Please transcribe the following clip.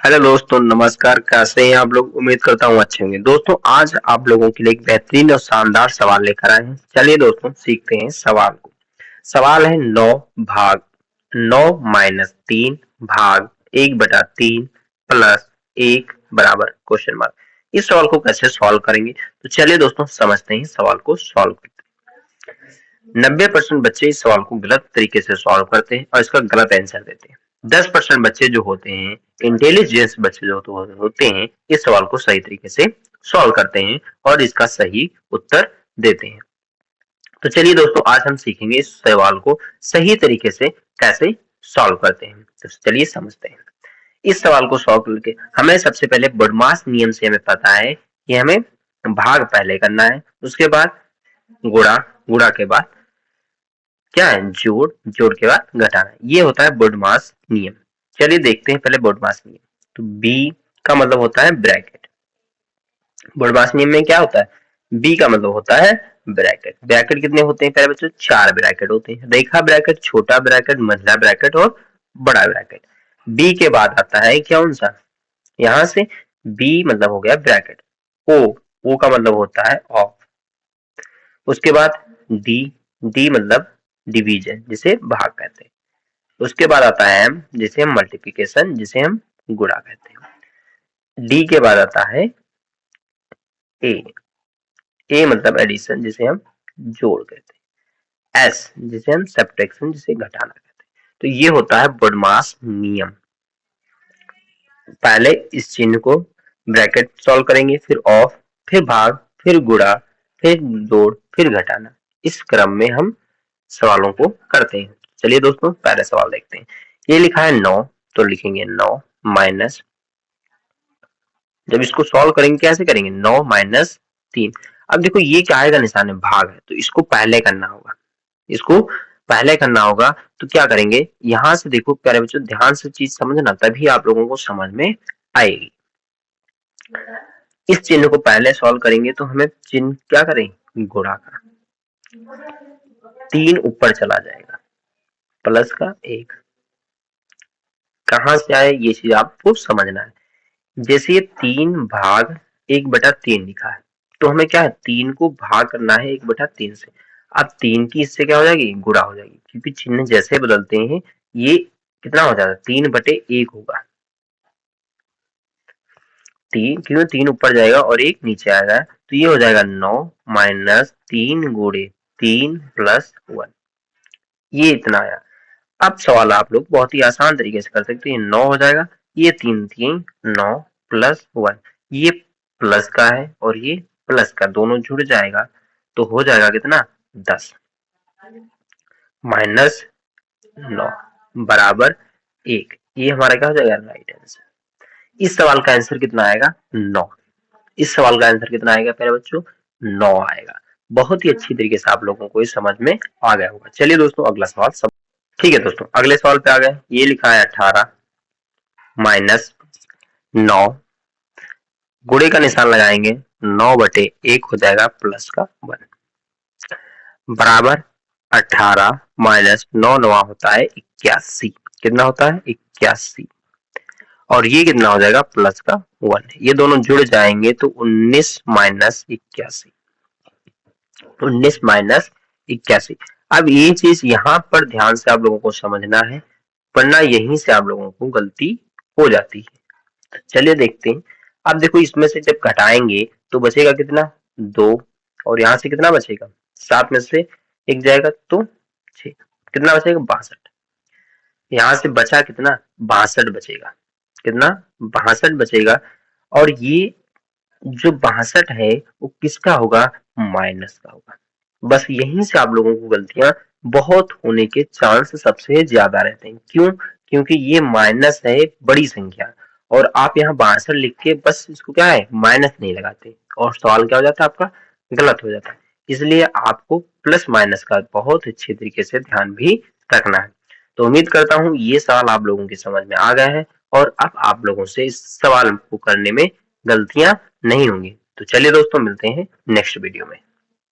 Hello दोस्तों, नमस्कार। कैसे हैं आप लोग? उम्मीद करता हूँ अच्छे होंगे। दोस्तों, आज आप लोगों के लिए एक बेहतरीन और शानदार सवाल लेकर आए हैं। चलिए दोस्तों, सीखते हैं सवाल को। सवाल है 9 भाग 9 माइनस 3 भाग 1/3 प्लस 1 बराबर क्वेश्चन मार्क। इस सवाल को कैसे सॉल्व करेंगे? तो चलिए दोस्तों, समझते हैं सवाल को सॉल्व करते हैं। 90% बच्चे इस सवाल को गलत तरीके से सॉल्व करते हैं और इसका गलत आंसर देते हैं। 10% बच्चे जो होते हैं, इंटेलिजेंस बच्चे जो होते हैं, इस सवाल को सही तरीके से सॉल्व करते हैं और इसका सही उत्तर देते हैं। तो चलिए दोस्तों, आज हम सीखेंगे इस सवाल को सही तरीके से कैसे सॉल्व करते हैं। तो चलिए समझते हैं। इस सवाल को सॉल्व करके हमें सबसे पहले बॉडमास नियम से हमें पता है कि हमें भाग पहले करना है, उसके बाद गुणा, गुणा के बाद क्या है, जोड़, जोड़ के बाद घटाना। ये होता है बॉडमास नियम। चलिए देखते हैं पहले बॉडमास नियम। तो बी का मतलब होता है ब्रैकेट। बॉडमास नियम में क्या होता है? बी का मतलब होता है ब्रैकेट। ब्रैकेट कितने होते हैं प्यारे बच्चों? 4 ब्रैकेट होते हैं। रेखा ब्रैकेट, छोटा ब्रैकेट, मझला ब्रैकेट और बड़ा ब्रैकेट। बी के बाद आता है कौन सा? यहाँ से बी मतलब हो गया ब्रैकेट। ओ का मतलब होता है ऑफ। उसके बाद डी, डी मतलब डिवीजन, जिसे भाग कहते हैं। उसके बाद आता है एम, जिसे हम मल्टीप्लिकेशन, जिसे हम गुणा कहते हैं। डी के बाद आता है ए, ए मतलब एडिशन, जिसे हम जोड़ कहते हैं। एस जिसे हम सब्ट्रैक्शन, जिसे घटाना कहते हैं। तो ये होता है बॉडमास नियम। पहले इस चिन्ह को ब्रैकेट सॉल्व करेंगे, फिर ऑफ, फिर भाग, फिर गुणा, फिर जोड़, फिर घटाना। इस क्रम में हम सवालों को करते हैं। चलिए दोस्तों, पहले सवाल देखते हैं। ये लिखा है 9, तो लिखेंगे 9 माइनस, जब इसको सॉल्व करेंगे कैसे करेंगे? 9 माइनस 3। अब देखो ये क्या आएगा, निशान है भाग है, तो इसको पहले करना होगा। इसको पहले करना होगा तो क्या करेंगे? यहां से देखो प्यारे बच्चों, ध्यान से चीज समझना, तभी आप लोगों को समझ में आएगी। इस चिन्ह को पहले सॉल्व करेंगे तो हमें चिन्ह क्या करेंगे? गुणा का। 3 ऊपर चला जाएगा, प्लस का 1 कहां से आए, ये चीज आपको समझना है। जैसे ये 3 भाग 1/3 लिखा है, तो हमें क्या है? 3 को भाग करना है 1/3 से। अब 3 की इससे क्या हो जाएगी? गुणा हो जाएगी, क्योंकि चिन्ह जैसे बदलते हैं ये कितना हो जाता है? 3/1 होगा। 3 क्यों? 3 ऊपर जाएगा और 1 नीचे आएगा, तो ये हो जाएगा 9 माइनस 3 गुणे 3 प्लस 1। ये इतना आया। अब सवाल आप लोग बहुत ही आसान तरीके से कर सकते हैं। 9 हो जाएगा, ये 3 3 9 प्लस 1, ये प्लस का है और ये प्लस का, दोनों जुड़ जाएगा तो हो जाएगा कितना? 10 माइनस 9 बराबर 1। ये हमारा क्या हो जाएगा? Right answer. इस सवाल का आंसर कितना आएगा? 9। इस सवाल का आंसर कितना आएगा प्यारे बच्चों? 9 आएगा। बहुत ही अच्छी तरीके से आप लोगों को इस समझ में आ गया होगा। चलिए दोस्तों, अगला सवाल सब ठीक है दोस्तों, अगले सवाल पे आ गए। ये लिखा है 18 माइनस 9, गुणे का निशान लगाएंगे, 9/1 हो जाएगा प्लस का 1 बराबर 18 माइनस 9 9 होता है 81। कितना होता है? 81। और ये कितना हो जाएगा? प्लस का 1। ये दोनों जुड़ जाएंगे तो 19 माइनस 81। 19 माइनस 81। अब ये चीज यहाँ पर ध्यान से आप लोगों को समझना है, वरना यहीं से आप लोगों को गलती हो जाती है। चलिए देखते हैं। अब देखो, इसमें से जब घटाएंगे तो बचेगा कितना? 2। और यहाँ से कितना बचेगा? 7 में से 1 जाएगा तो 6। कितना बचेगा? 62। यहाँ से बचा कितना? 62 बचेगा। कितना? 62 बचेगा। और ये जो 62 है वो किसका होगा? माइनस का होगा। बस यहीं से आप लोगों को गलतियां बहुत होने के चांस सबसे ज्यादा रहते हैं। क्यों? क्योंकि ये माइनस है बड़ी संख्या, और आप यहाँ 62 लिख के बस इसको क्या है? माइनस नहीं लगाते, और सवाल क्या हो जाता है आपका? गलत हो जाता है। इसलिए आपको प्लस माइनस का बहुत अच्छे तरीके से ध्यान भी रखना है। तो उम्मीद करता हूँ ये सवाल आप लोगों की समझ में आ गया है, और अब आप लोगों से इस सवाल को करने में गलतियां नहीं होंगी। तो चलिए दोस्तों, मिलते हैं नेक्स्ट वीडियो में।